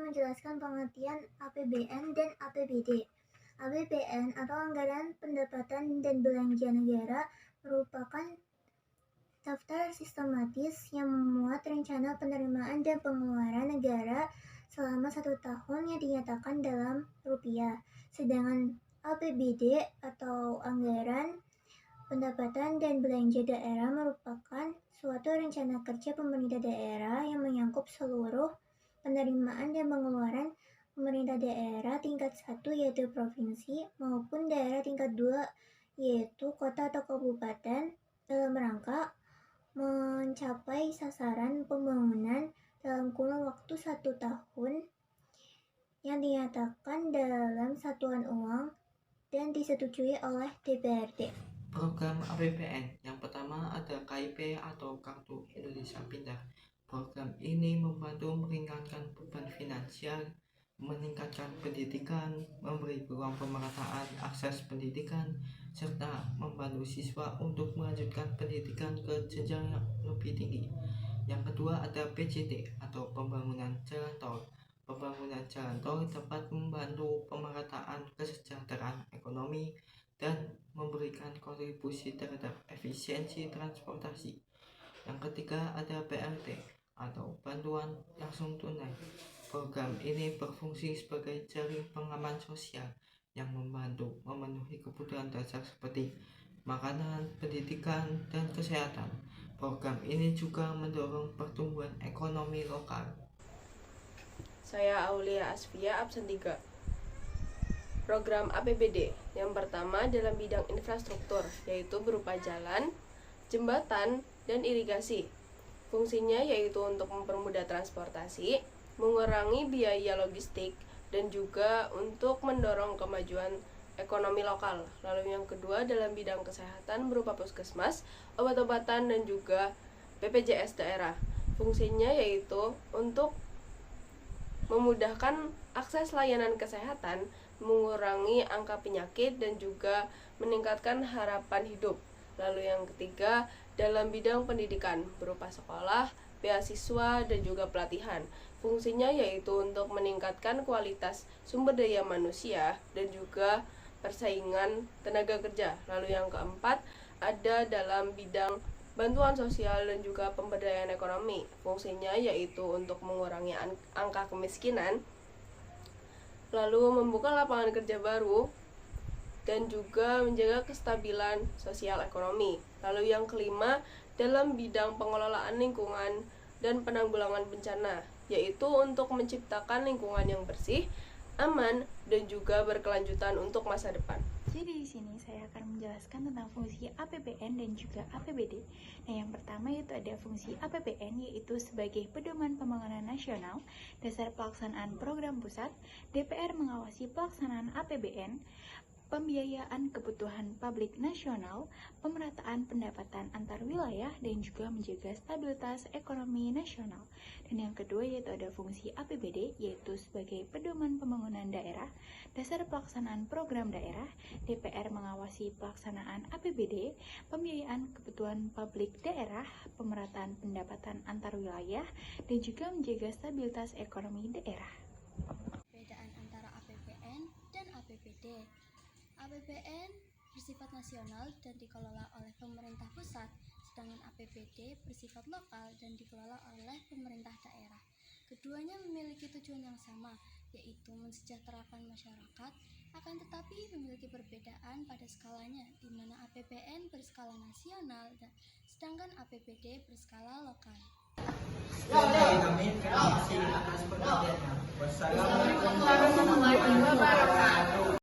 menjelaskan pengertian APBN dan APBD. APBN atau Anggaran Pendapatan dan Belanja Negara merupakan daftar sistematis yang memuat rencana penerimaan dan pengeluaran negara selama 1 tahun yang dinyatakan dalam rupiah. Sedangkan APBD atau Anggaran Pendapatan dan Belanja Daerah merupakan suatu rencana kerja pemerintah daerah yang menyangkut seluruh penerimaan dan pengeluaran pemerintah daerah tingkat 1 yaitu provinsi maupun daerah tingkat 2 yaitu kota atau kabupaten dalam rangka mencapai sasaran pembangunan dalam kurun waktu 1 tahun yang dinyatakan dalam satuan uang dan disetujui oleh DPRD. Program APBN yang pertama ada KIP atau Kartu Indonesia Pintar. Program ini membantu meringankan beban finansial, meningkatkan pendidikan, memberi peluang pemerataan akses pendidikan, serta membantu siswa untuk melanjutkan pendidikan ke jenjang yang lebih tinggi. Yang kedua ada PJT atau Pembangunan Jalan Tol. Pembangunan jalan tol dapat membantu pemerataan kesejahteraan ekonomi dan memberikan kontribusi terhadap efisiensi transportasi. Yang ketiga ada BLT atau bantuan langsung tunai. Program ini berfungsi sebagai jaring pengaman sosial yang membantu memenuhi kebutuhan dasar seperti makanan, pendidikan, dan kesehatan. Program ini juga mendorong pertumbuhan ekonomi lokal. Saya Aulia Asfia, absen 3. Program APBD yang pertama dalam bidang infrastruktur, yaitu berupa jalan, jembatan, dan irigasi. Fungsinya yaitu untuk mempermudah transportasi, mengurangi biaya logistik, dan juga untuk mendorong kemajuan ekonomi lokal. Lalu yang kedua dalam bidang kesehatan berupa puskesmas, obat-obatan, dan juga BPJS daerah. Fungsinya yaitu untuk memudahkan akses layanan kesehatan, mengurangi angka penyakit, dan juga meningkatkan harapan hidup. Lalu yang ketiga dalam bidang pendidikan berupa sekolah, beasiswa, dan juga pelatihan. Fungsinya yaitu untuk meningkatkan kualitas sumber daya manusia dan juga persaingan tenaga kerja. Lalu yang keempat ada dalam bidang bantuan sosial dan juga pemberdayaan ekonomi. Fungsinya yaitu untuk mengurangi angka kemiskinan, lalu membuka lapangan kerja baru, dan juga menjaga kestabilan sosial ekonomi. Lalu yang kelima dalam bidang pengelolaan lingkungan dan penanggulangan bencana, yaitu untuk menciptakan lingkungan yang bersih, aman, dan juga berkelanjutan untuk masa depan. Jadi di sini saya akan menjelaskan tentang fungsi APBN dan juga APBD. Nah, yang pertama yaitu ada fungsi APBN yaitu sebagai pedoman pembangunan nasional, dasar pelaksanaan program pusat, DPR mengawasi pelaksanaan APBN, pembiayaan kebutuhan publik nasional, pemerataan pendapatan antar wilayah, dan juga menjaga stabilitas ekonomi nasional. Dan yang kedua yaitu ada fungsi APBD yaitu sebagai pedoman pembangunan daerah, dasar pelaksanaan program daerah, DPR mengawasi pelaksanaan APBD, pembiayaan kebutuhan publik daerah, pemerataan pendapatan antar wilayah, dan juga menjaga stabilitas ekonomi daerah. Perbedaan antara APBN dan APBD. APBN bersifat nasional dan dikelola oleh pemerintah pusat, sedangkan APBD bersifat lokal dan dikelola oleh pemerintah daerah. Keduanya memiliki tujuan yang sama, yaitu mensejahterakan masyarakat, akan tetapi memiliki perbedaan pada skalanya, di mana APBN berskala nasional, sedangkan APBD berskala lokal. Terima kasih atas perhatiannya. Wassalamualaikum warahmatullahi wabarakatuh.